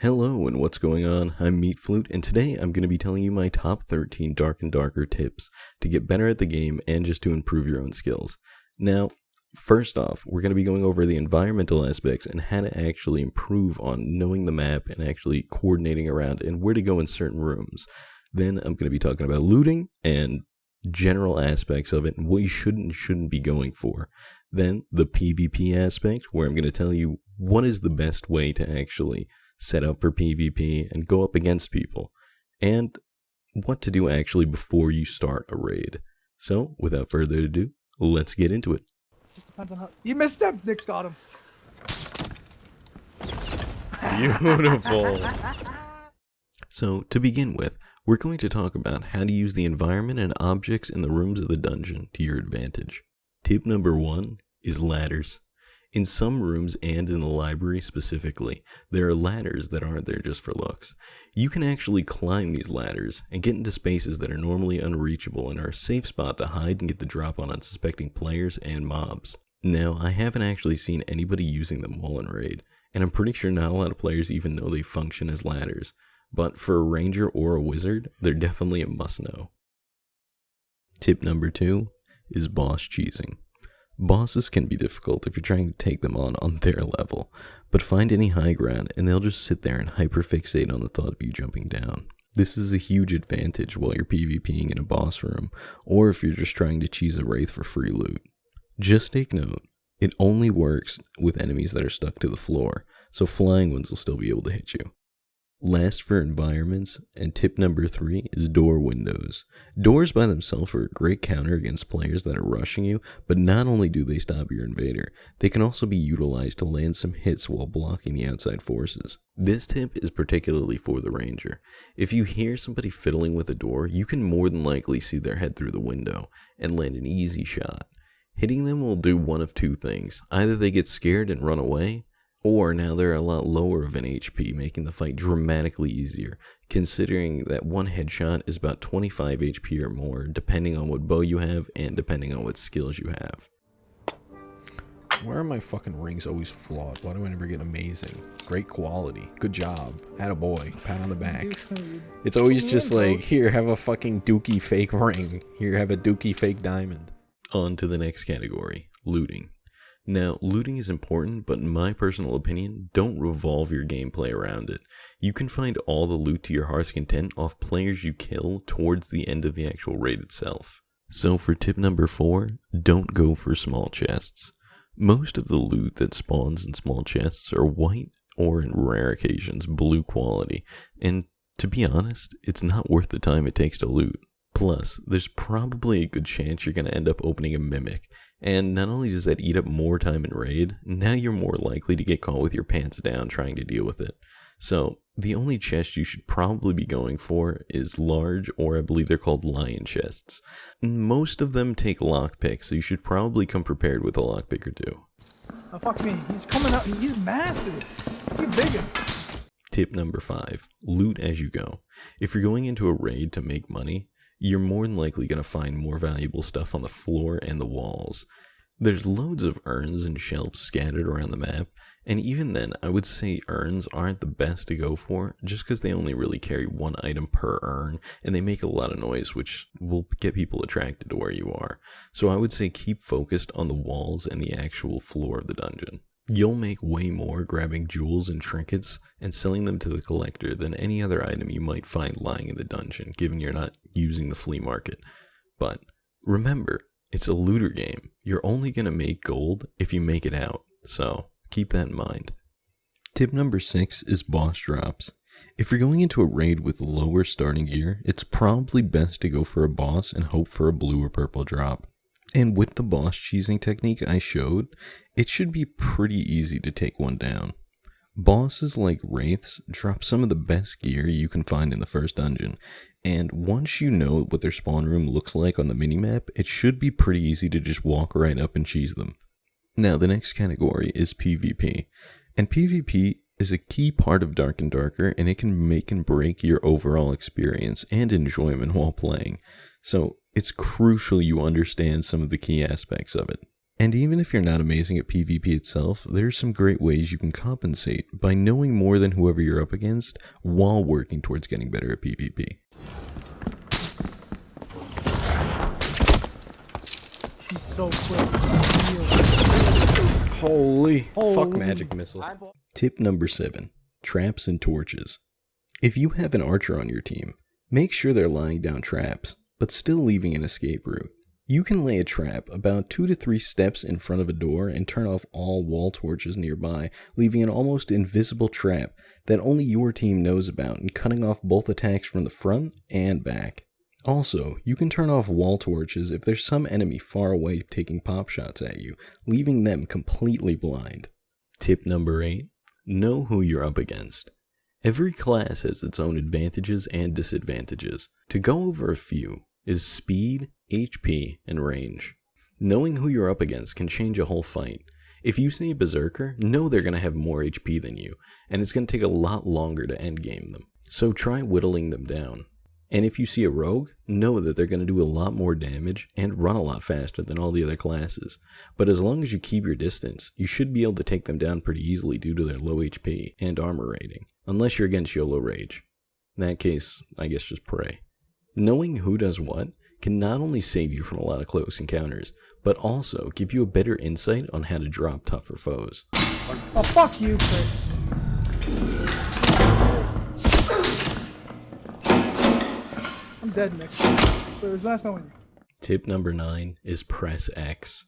Hello and what's going on? I'm Meat Flute and today I'm going to be telling you my top 13 Dark and Darker tips to get better at the game and just to improve your own skills. Now, first off, we're going to be going over the environmental aspects and how to actually improve on knowing the map and actually coordinating around and where to go in certain rooms. Then I'm going to be talking about looting and general aspects of it and what you should and shouldn't be going for. Then the PvP aspect, where I'm going to tell you what is the best way to actually set up for PvP and go up against people, and what to do actually before you start a raid. So, without further ado, let's get into it. Depends on how you missed him. Nick's got him. Beautiful. So, to begin with, we're going to talk about how to use the environment and objects in the rooms of the dungeon to your advantage. Tip number 1 is ladders. In some rooms and in the library specifically, there are ladders that aren't there just for looks. You can actually climb these ladders and get into spaces that are normally unreachable and are a safe spot to hide and get the drop on unsuspecting players and mobs. Now, I haven't actually seen anybody using them while in raid, and I'm pretty sure not a lot of players even know they function as ladders, but for a ranger or a wizard, they're definitely a must-know. Tip number 2 is boss cheesing. Bosses can be difficult if you're trying to take them on their level, but find any high ground and they'll just sit there and hyperfixate on the thought of you jumping down. This is a huge advantage while you're PvPing in a boss room, or if you're just trying to cheese a wraith for free loot. Just take note, it only works with enemies that are stuck to the floor, so flying ones will still be able to hit you. Last for environments, and tip number 3 is door windows. Doors by themselves are a great counter against players that are rushing you, but not only do they stop your invader, they can also be utilized to land some hits while blocking the outside forces. This tip is particularly for the ranger. If you hear somebody fiddling with a door, you can more than likely see their head through the window and land an easy shot. Hitting them will do one of two things. Either they get scared and run away, or now they're a lot lower of an HP, making the fight dramatically easier, considering that one headshot is about 25 HP or more, depending on what bow you have and depending on what skills you have. Why are my fucking rings always flawed? Why do I never get amazing? Great quality. Good job. Attaboy. Pat on the back. It's always just like, here, have a fucking dookie fake ring. Here, have a dookie fake diamond. On to the next category, looting. Now, looting is important, but in my personal opinion, don't revolve your gameplay around it. You can find all the loot to your heart's content off players you kill towards the end of the actual raid itself. So for tip number 4, don't go for small chests. Most of the loot that spawns in small chests are white or, in rare occasions, blue quality, and to be honest, it's not worth the time it takes to loot. Plus, there's probably a good chance you're going to end up opening a mimic. And not only does that eat up more time in raid, now you're more likely to get caught with your pants down trying to deal with it. So, the only chest you should probably be going for is large, or I believe they're called lion chests. Most of them take lockpicks, so you should probably come prepared with a lockpick or two. Oh, fuck me. He's coming up. He's massive. He's big. Tip number 5. Loot as you go. If you're going into a raid to make money, you're more than likely going to find more valuable stuff on the floor and the walls. There's loads of urns and shelves scattered around the map, and even then, I would say urns aren't the best to go for, just because they only really carry one item per urn, and they make a lot of noise, which will get people attracted to where you are. So I would say keep focused on the walls and the actual floor of the dungeon. You'll make way more grabbing jewels and trinkets and selling them to the collector than any other item you might find lying in the dungeon, given you're not using the flea market. But remember, it's a looter game. You're only going to make gold if you make it out, so keep that in mind. Tip number 6 is boss drops. If you're going into a raid with lower starting gear, it's probably best to go for a boss and hope for a blue or purple drop. And with the boss cheesing technique I showed, it should be pretty easy to take one down. Bosses like wraiths drop some of the best gear you can find in the first dungeon, and once you know what their spawn room looks like on the minimap, it should be pretty easy to just walk right up and cheese them. Now the next category is PvP, and PvP is a key part of Dark and Darker, and it can make and break your overall experience and enjoyment while playing. So it's crucial you understand some of the key aspects of it. And even if you're not amazing at PvP itself, there's some great ways you can compensate by knowing more than whoever you're up against while working towards getting better at PvP. He's so quick. Holy. Holy. Fuck magic missile. Tip number 7. Traps and torches. If you have an archer on your team, make sure they're lying down traps, but still leaving an escape route. You can lay a trap about 2 to 3 steps in front of a door and turn off all wall torches nearby, leaving an almost invisible trap that only your team knows about and cutting off both attacks from the front and back. Also, you can turn off wall torches if there's some enemy far away taking pop shots at you, leaving them completely blind. Tip number 8. Know who you're up against. Every class has its own advantages and disadvantages. To go over a few is speed, HP, and range. Knowing who you're up against can change a whole fight. If you see a berserker, know they're going to have more HP than you, and it's going to take a lot longer to endgame them. So try whittling them down. And if you see a rogue, know that they're going to do a lot more damage and run a lot faster than all the other classes. But as long as you keep your distance, you should be able to take them down pretty easily due to their low HP and armor rating. Unless you're against YOLO Rage. In that case, I guess just pray. Knowing who does what can not only save you from a lot of close encounters, but also give you a better insight on how to drop tougher foes. Oh, fuck you, Chris. I'm dead, Nick. There's last no one. Tip number 9 is press X.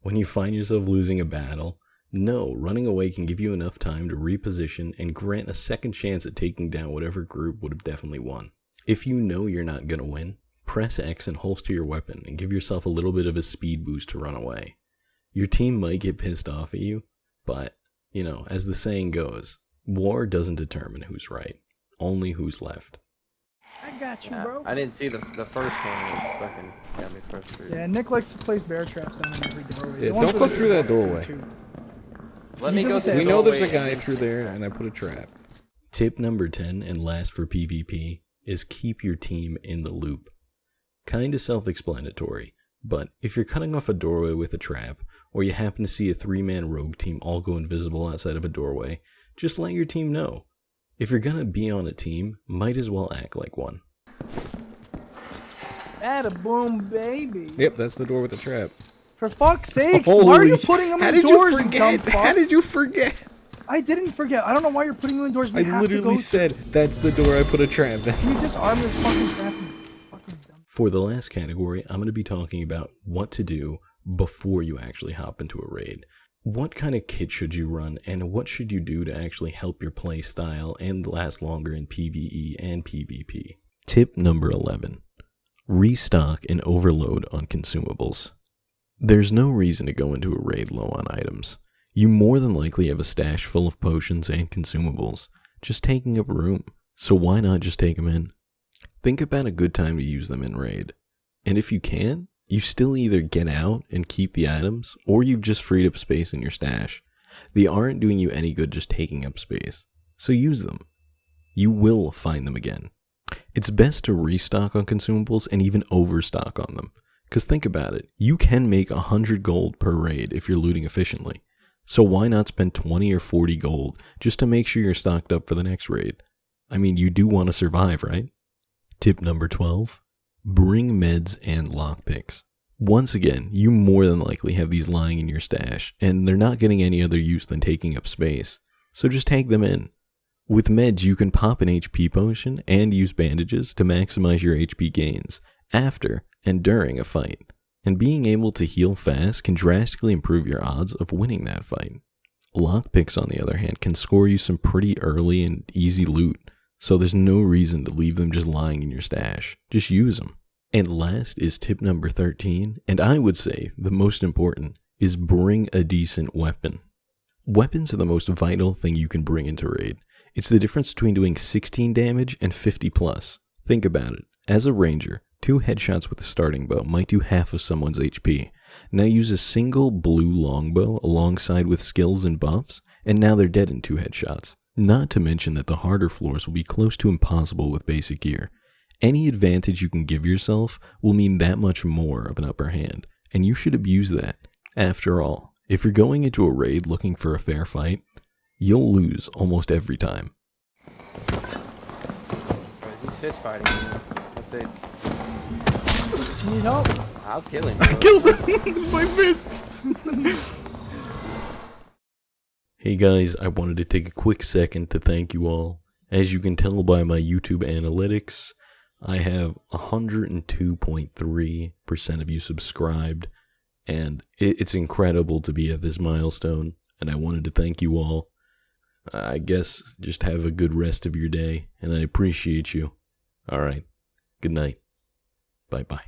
When you find yourself losing a battle, know running away can give you enough time to reposition and grant a second chance at taking down whatever group would have definitely won. If you know you're not going to win, press X and holster your weapon and give yourself a little bit of a speed boost to run away. Your team might get pissed off at you, but, as the saying goes, war doesn't determine who's right, only who's left. I got you, bro. I didn't see the first one. It fucking got me frustrated. Yeah, Nick likes to place bear traps down in every doorway. Yeah, don't go through that doorway. Let me go through We the know there's a doorway guy and- through there, and I put a trap. Tip number 10 and last for PvP is keep your team in the loop. Kinda self-explanatory, but if you're cutting off a doorway with a trap, or you happen to see a 3-man rogue team all go invisible outside of a doorway, just let your team know. If you're gonna be on a team, might as well act like one. Atta boom, baby. Yep, that's the door with the trap. For fuck's sake, why are you putting them How in did doors, you you forget? dumb fuck? How did you forget? I didn't forget. I don't know why you're putting them in doors. We I have to literally go said, that's the door I put a trap in. Can you just arm this fucking trap? You fucking dumb. For the last category, I'm going to be talking about what to do before you actually hop into a raid. What kind of kit should you run, and what should you do to actually help your play style and last longer in PvE and PvP? Tip number 11. Restock and overload on consumables. There's no reason to go into a raid low on items. You more than likely have a stash full of potions and consumables, just taking up room, so why not just take them in? Think about a good time to use them in raid. And if you can, you still either get out and keep the items, or you've just freed up space in your stash. They aren't doing you any good just taking up space, so use them. You will find them again. It's best to restock on consumables and even overstock on them. Because think about it, you can make 100 gold per raid if you're looting efficiently. So why not spend 20 or 40 gold just to make sure you're stocked up for the next raid? I mean, you do want to survive, right? Tip number 12. Bring meds and lockpicks. Once again, you more than likely have these lying in your stash, and they're not getting any other use than taking up space. So just take them in. With meds, you can pop an HP potion and use bandages to maximize your HP gains after and during a fight. And being able to heal fast can drastically improve your odds of winning that fight. Lockpicks, on the other hand, can score you some pretty early and easy loot, so there's no reason to leave them just lying in your stash. Just use them. And last is tip number 13, and I would say the most important, is bring a decent weapon. Weapons are the most vital thing you can bring into raid. It's the difference between doing 16 damage and 50 plus. Think about it. As a ranger, 2 headshots with a starting bow might do half of someone's HP. Now use a single blue longbow alongside with skills and buffs, and now they're dead in 2 headshots. Not to mention that the harder floors will be close to impossible with basic gear. Any advantage you can give yourself will mean that much more of an upper hand, and you should abuse that. After all, if you're going into a raid looking for a fair fight, you'll lose almost every time. He's fist fighting me. That's it. You need help? I'll kill him. I killed him with my fists. Hey guys, I wanted to take a quick second to thank you all. As you can tell by my YouTube analytics, I have 102.3% of you subscribed, and it's incredible to be at this milestone, and I wanted to thank you all. I guess just have a good rest of your day, and I appreciate you. Alright, good night. Bye-bye.